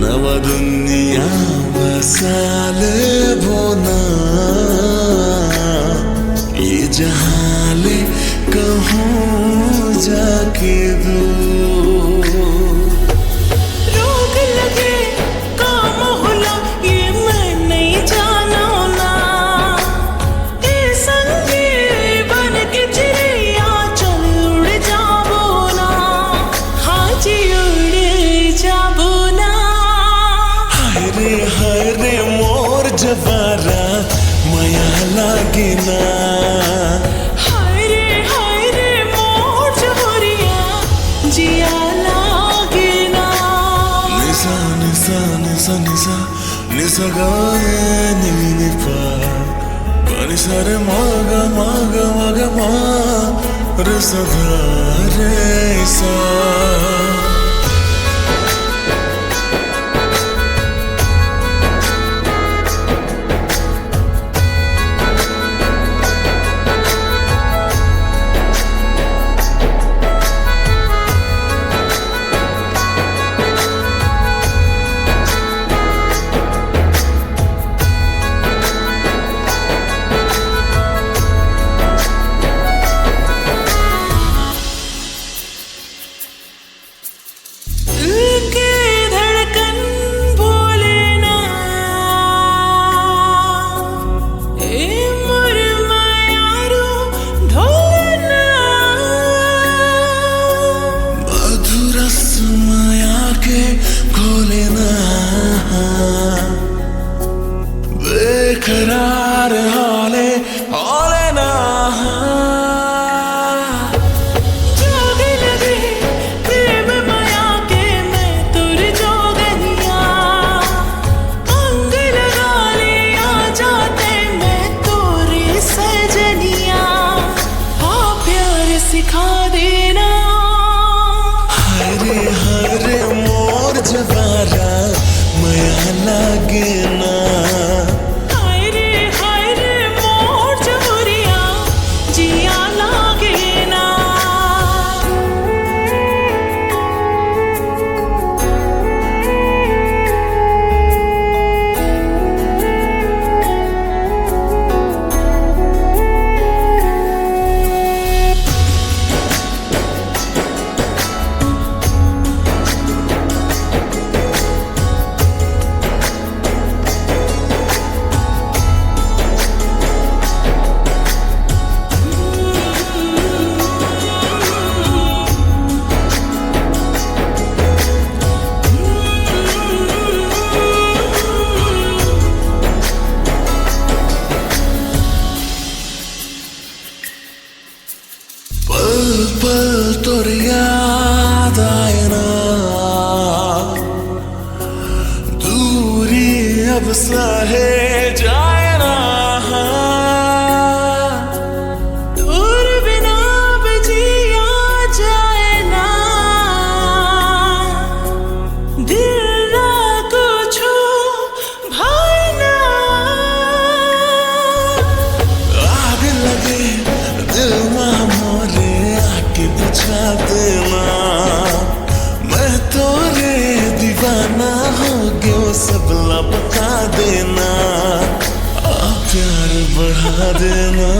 नवा दुनिया बसाले बोना ये जहाले कहूँ जाके दो रोग लगे काम होला ये मैं नहीं जाना ना ये संगी बन के चिड़िया चल उड़ जाबो ना हाजी उड़ जाबो ना हाय रे मोर जवारा माया लागे ना हाय रे मोर जवरिया जिया लागे ना निसा निसा निसा निसा निसा गाए नी पा परिसा रे मागा मागा मागा मा रे सदा रे सा बेकरार हाले हाले ना जोगे लगे प्रेम माया के मैं तुर जोगनिया अंग लगा लिया जाते मैं तोरी सजनिया हाँ प्यार सिखा देना हाय रे मोर जवारा माया लागे ना पल पल तोर याद आए ना दूरी अब सहे जाए ना दूर बिना बजिया जाए ना दिल ना कुछो भाई ना आग लगे दिल मोरे आके बुझा देना मैं तोरे दीवाना हो गयो सबला बता देना प्यार बढ़ा देना।